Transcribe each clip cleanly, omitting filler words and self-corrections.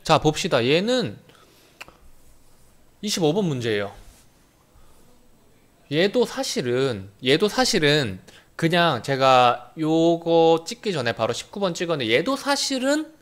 자, 봅시다. 얘는 25번 문제예요. 얘도 사실은 그냥 제가 요거 찍기 전에 바로 19번 찍었는데, 얘도 사실은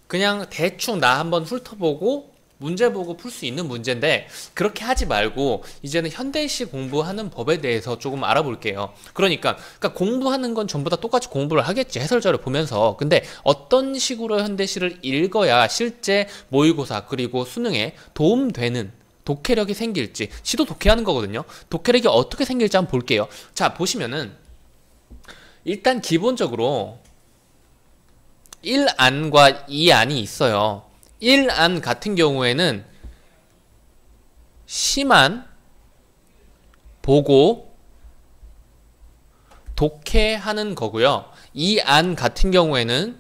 그냥 대충 나 한번 훑어보고 문제 보고 풀 수 있는 문제인데, 그렇게 하지 말고 이제는 현대시 공부하는 법에 대해서 조금 알아볼게요. 그러니까 공부하는 건 전부 다 똑같이 공부를 하겠지, 해설자를 보면서. 근데 어떤 식으로 현대시를 읽어야 실제 모의고사 그리고 수능에 도움되는 독해력이 생길지, 시도 독해하는 거거든요. 독해력이 어떻게 생길지 한번 볼게요. 자, 보시면은 일단 기본적으로 1안과 2안이 있어요. 1안 같은 경우에는 시만 보고 독해하는 거고요. 2안 같은 경우에는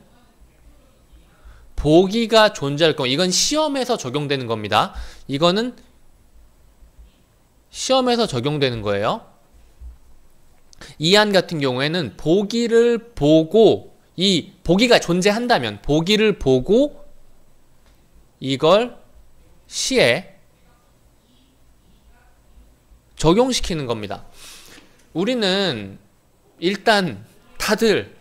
보기가 존재할 경우, 이건 시험에서 적용되는 겁니다. 이거는 시험에서 적용되는 거예요. 2안 같은 경우에는 보기를 보고, 이 보기가 존재한다면 보기를 보고 이걸 시에 적용시키는 겁니다. 우리는 일단 다들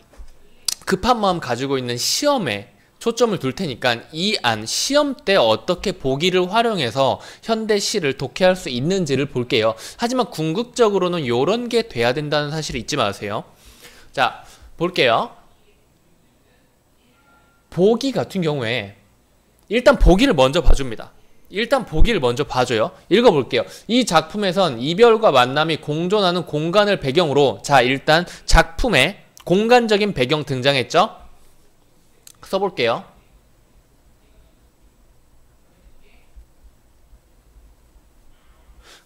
급한 마음 가지고 있는 시험에 초점을 둘 테니까 이 안 시험 때 어떻게 보기를 활용해서 현대시를 독해할 수 있는지를 볼게요. 하지만 궁극적으로는 이런 게 돼야 된다는 사실을 잊지 마세요. 자, 볼게요. 보기 같은 경우에 일단 보기를 먼저 봐줍니다. 일단 보기를 먼저 봐줘요. 읽어볼게요. 이 작품에선 이별과 만남이 공존하는 공간을 배경으로, 자, 일단 작품에 공간적인 배경 등장했죠? 써볼게요.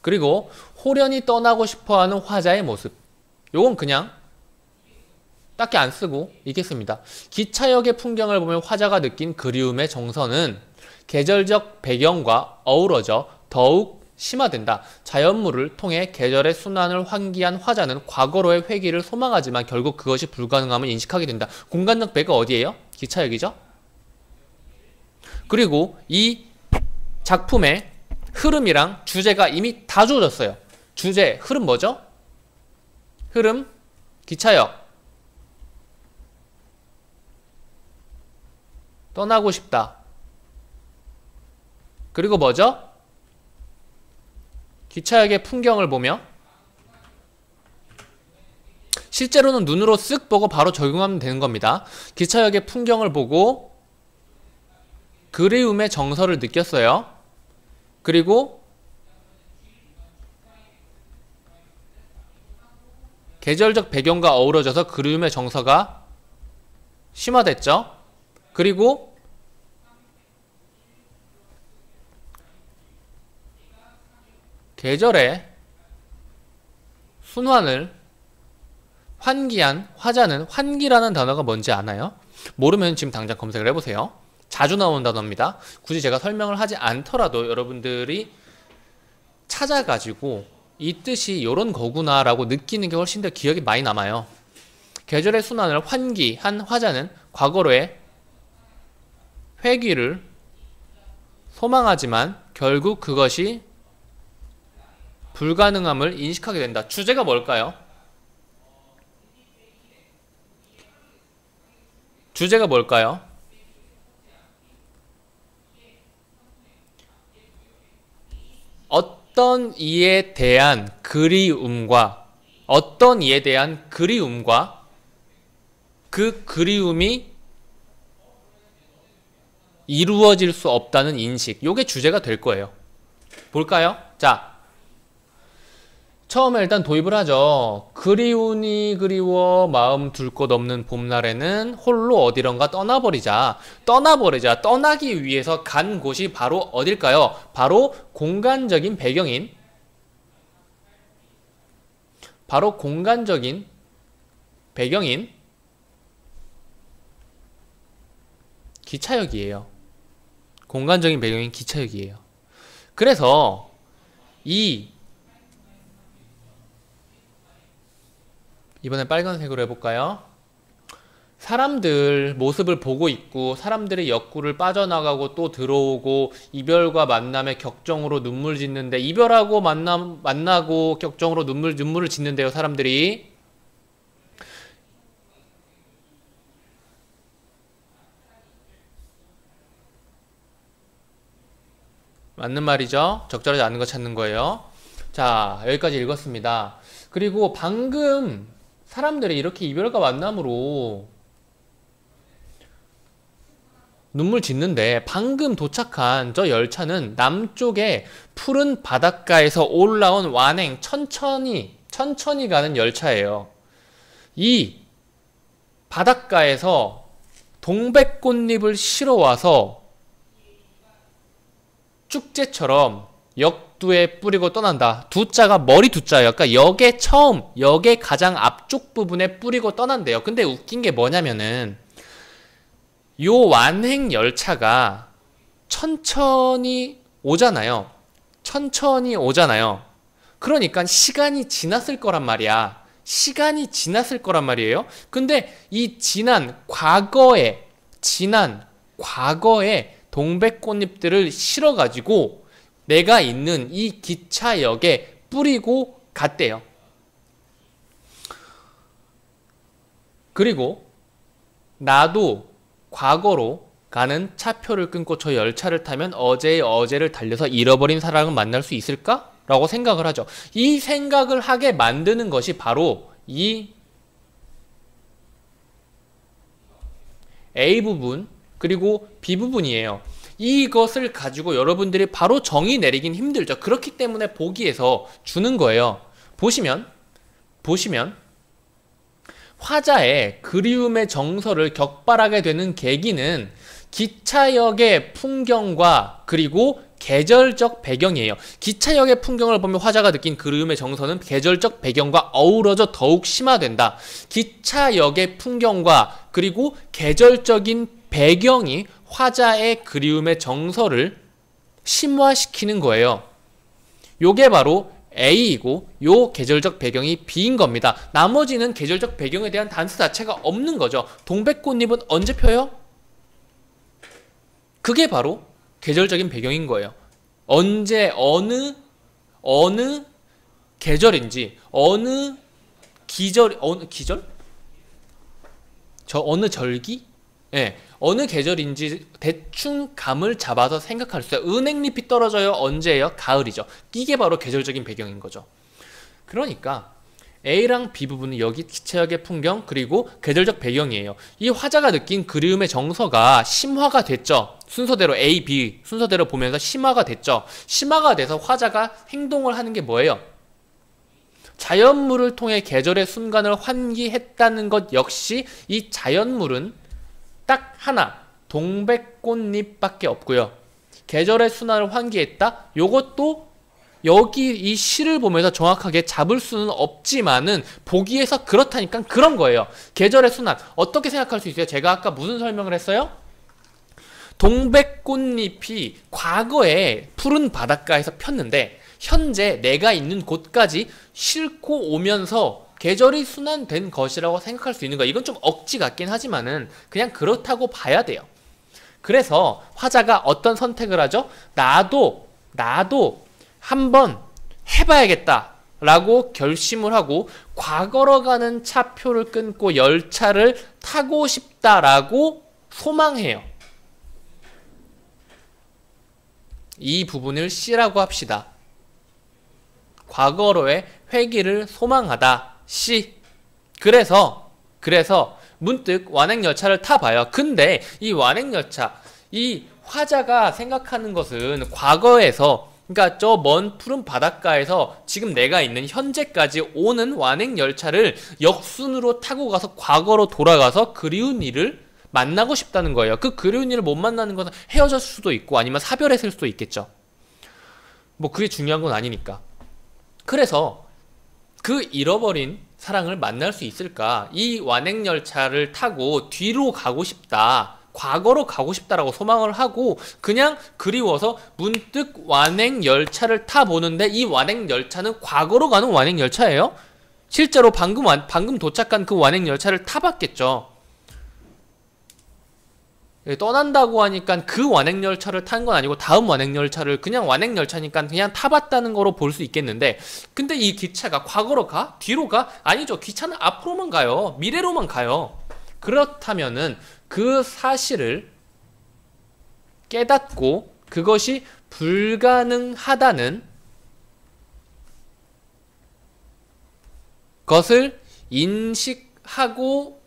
그리고 호련히 떠나고 싶어하는 화자의 모습. 요건 그냥 딱히 안 쓰고 있겠습니다. 기차역의 풍경을 보며 화자가 느낀 그리움의 정서는 계절적 배경과 어우러져 더욱 심화된다. 자연물을 통해 계절의 순환을 환기한 화자는 과거로의 회귀를 소망하지만 결국 그것이 불가능함을 인식하게 된다. 공간적 배가 어디예요? 기차역이죠? 그리고 이 작품의 흐름이랑 주제가 이미 다 주어졌어요. 주제, 흐름 뭐죠? 흐름, 기차역. 떠나고 싶다. 그리고 뭐죠? 기차역의 풍경을 보며, 실제로는 눈으로 쓱 보고 바로 적용하면 되는 겁니다. 기차역의 풍경을 보고 그리움의 정서를 느꼈어요. 그리고 계절적 배경과 어우러져서 그리움의 정서가 심화됐죠. 그리고 계절의 순환을 환기한 화자는, 환기라는 단어가 뭔지 아나요? 모르면 지금 당장 검색을 해보세요. 자주 나오는 단어입니다. 굳이 제가 설명을 하지 않더라도 여러분들이 찾아가지고 이 뜻이 이런 거구나 라고 느끼는 게 훨씬 더 기억이 많이 남아요. 계절의 순환을 환기한 화자는 과거로의 회귀를 소망하지만 결국 그것이 불가능함을 인식하게 된다. 주제가 뭘까요? 주제가 뭘까요? 어떤 이에 대한 그리움과 그 그리움이 이루어질 수 없다는 인식. 요게 주제가 될 거예요. 볼까요? 자, 처음에 일단 도입을 하죠. 그리우니 그리워 마음 둘 곳 없는 봄날에는 홀로 어디론가 떠나버리자. 떠나기 위해서 간 곳이 바로 어딜까요? 바로 공간적인 배경인, 기차역이에요. 공간적인 배경인 기차역이에요. 그래서 이번엔 빨간색으로 해볼까요? 사람들 모습을 보고 있고 사람들의 역구를 빠져나가고 또 들어오고 이별과 만남의 격정으로 눈물 짓는데 이별하고 만나고 격정으로 눈물을 짓는데요, 사람들이. 맞는 말이죠. 적절하지 않은 거 찾는 거예요. 자, 여기까지 읽었습니다. 그리고 방금 사람들이 이렇게 이별과 만남으로 눈물 짓는데 방금 도착한 저 열차는 남쪽의 푸른 바닷가에서 올라온 완행 천천히 가는 열차예요. 이 바닷가에서 동백꽃잎을 실어와서 축제처럼 역두에 뿌리고 떠난다. 두자가 머리 두자예요. 그러니까 역의 가장 앞쪽 부분에 뿌리고 떠난대요. 근데 웃긴 게 뭐냐면은 요 완행 열차가 천천히 오잖아요. 그러니까 시간이 지났을 거란 말이야. 근데 이 지난 과거에 동백꽃잎들을 실어가지고 내가 있는 이 기차역에 뿌리고 갔대요. 그리고 나도 과거로 가는 차표를 끊고 저 열차를 타면 어제를 달려서 잃어버린 사랑을 만날 수 있을까? 라고 생각을 하죠. 이 생각을 하게 만드는 것이 바로 이 A 부분 그리고 B 부분이에요. 이것을 가지고 여러분들이 바로 정의 내리긴 힘들죠. 그렇기 때문에 보기에서 주는 거예요. 보시면 화자의 그리움의 정서를 격발하게 되는 계기는 기차역의 풍경과 그리고 계절적 배경이에요. 기차역의 풍경을 보면 화자가 느낀 그리움의 정서는 계절적 배경과 어우러져 더욱 심화된다. 기차역의 풍경과 그리고 계절적인 배경이 화자의 그리움의 정서를 심화시키는 거예요. 요게 바로 A이고 요 계절적 배경이 B인 겁니다. 나머지는 계절적 배경에 대한 단서 자체가 없는 거죠. 동백꽃잎은 언제 펴요? 그게 바로 계절적인 배경인 거예요. 언제 어느 계절인지 어느 기절? 어느 절기? 예. 어느 계절인지 대충 감을 잡아서 생각할 수 있어요. 은행잎이 떨어져요. 언제예요? 가을이죠. 이게 바로 계절적인 배경인 거죠. 그러니까 A랑 B 부분은 여기 기차역의 풍경 그리고 계절적 배경이에요. 이 화자가 느낀 그리움의 정서가 심화가 됐죠. 순서대로 A, B 순서대로 보면서 심화가 됐죠. 심화가 돼서 화자가 행동을 하는 게 뭐예요? 자연물을 통해 계절의 순간을 환기했다는 것 역시 이 자연물은 딱 하나, 동백꽃잎밖에 없고요. 계절의 순환을 환기했다? 요것도 여기 이 시를 보면서 정확하게 잡을 수는 없지만은 보기에서 그렇다니까 그런 거예요. 계절의 순환. 어떻게 생각할 수 있어요? 제가 아까 무슨 설명을 했어요? 동백꽃잎이 과거에 푸른 바닷가에서 폈는데 현재 내가 있는 곳까지 싣고 오면서 계절이 순환된 것이라고 생각할 수 있는 거야. 이건 좀 억지 같긴 하지만은 그냥 그렇다고 봐야 돼요. 그래서 화자가 어떤 선택을 하죠? 나도 한번 해봐야겠다 라고 결심을 하고 과거로 가는 차표를 끊고 열차를 타고 싶다라고 소망해요. 이 부분을 C라고 합시다. 과거로의 회귀를 소망하다. C. 그래서 문득 완행열차를 타봐요. 근데 이 완행열차, 이 화자가 생각하는 것은 과거에서, 그러니까 저 먼 푸른 바닷가에서 지금 내가 있는 현재까지 오는 완행열차를 역순으로 타고 가서 과거로 돌아가서 그리운 이를 만나고 싶다는 거예요. 그 그리운 이를 못 만나는 것은 헤어졌을 수도 있고 아니면 사별했을 수도 있겠죠. 뭐 그게 중요한 건 아니니까. 그래서 그 잃어버린 사랑을 만날 수 있을까? 이 완행열차를 타고 뒤로 가고 싶다. 과거로 가고 싶다라고 소망을 하고 그냥 그리워서 문득 완행열차를 타보는데 이 완행열차는 과거로 가는 완행열차예요? 실제로 방금 도착한 그 완행열차를 타봤겠죠. 떠난다고 하니까 그 완행열차를 탄 건 아니고 다음 완행열차를 그냥 완행열차니까 그냥 타봤다는 거로 볼 수 있겠는데, 근데 이 기차가 과거로 가? 뒤로 가? 아니죠. 기차는 앞으로만 가요. 미래로만 가요. 그렇다면은 그 사실을 깨닫고 그것이 불가능하다는 것을 인식하고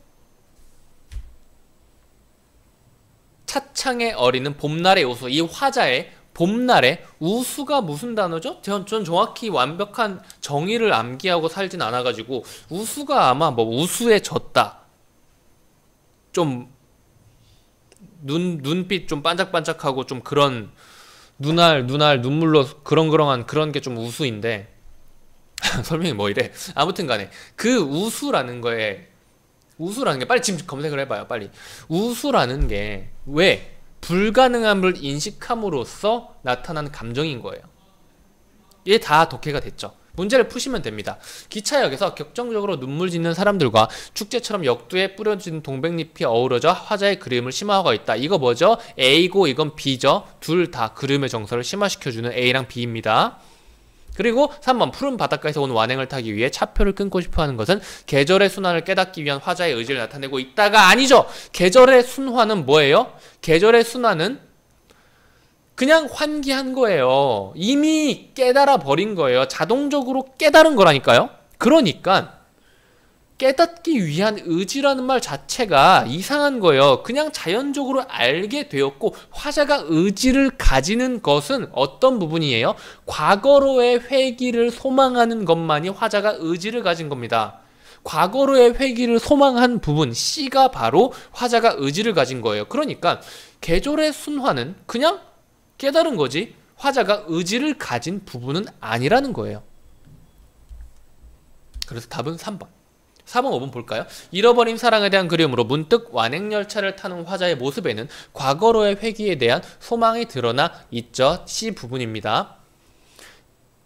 차창에 어리는 봄날의 우수, 이 화자의 봄날의 우수가 무슨 단어죠? 전 정확히 완벽한 정의를 암기하고 살진 않아가지고 우수가 아마 뭐 우수에 젖다, 좀 눈빛 좀 반짝반짝하고 좀 그런 눈알 눈물로 그렁그렁한 그런 게 좀 우수인데 설명이 뭐 이래. 아무튼 간에 그 우수라는 게 빨리 지금 검색을 해봐요. 빨리. 우수라는 게 왜 불가능함을 인식함으로써 나타난 감정인 거예요. 이게 다 독해가 됐죠. 문제를 푸시면 됩니다. 기차역에서 격정적으로 눈물 짓는 사람들과 축제처럼 역두에 뿌려진 동백잎이 어우러져 화자의 그림을 심화하고 있다. 이거 뭐죠? A고 이건 B죠. 둘 다 그림의 정서를 심화시켜주는 A랑 B입니다. 그리고 3번, 푸른 바닷가에서 온 완행을 타기 위해 차표를 끊고 싶어하는 것은 계절의 순환을 깨닫기 위한 화자의 의지를 나타내고 있다가 아니죠. 계절의 순환은 뭐예요? 계절의 순환은 그냥 환기한 거예요. 이미 깨달아 버린 거예요. 자동적으로 깨달은 거라니까요. 그러니까 깨닫기 위한 의지라는 말 자체가 이상한 거예요. 그냥 자연적으로 알게 되었고, 화자가 의지를 가지는 것은 어떤 부분이에요? 과거로의 회귀를 소망하는 것만이 화자가 의지를 가진 겁니다. 과거로의 회귀를 소망한 부분 C가 바로 화자가 의지를 가진 거예요. 그러니까 계절의 순환은 그냥 깨달은 거지 화자가 의지를 가진 부분은 아니라는 거예요. 그래서 답은 3번. 4번, 5번 볼까요? 잃어버린 사랑에 대한 그리움으로 문득 완행열차를 타는 화자의 모습에는 과거로의 회귀에 대한 소망이 드러나 있죠. C 부분입니다.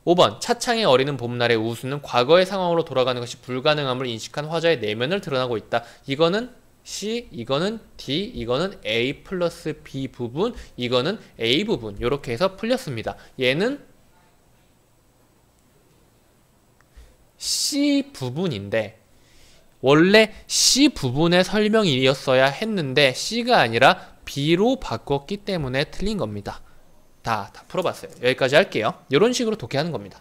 5번, 차창에 어리는 봄날의 우수는 과거의 상황으로 돌아가는 것이 불가능함을 인식한 화자의 내면을 드러나고 있다. 이거는 C, 이거는 D, 이거는 A 플러스 B 부분, 이거는 A 부분. 이렇게 해서 풀렸습니다. 얘는 C 부분인데 원래 C 부분의 설명이었어야 했는데 C가 아니라 B로 바꿨기 때문에 틀린 겁니다. 다 풀어봤어요. 여기까지 할게요. 이런 식으로 독해하는 겁니다.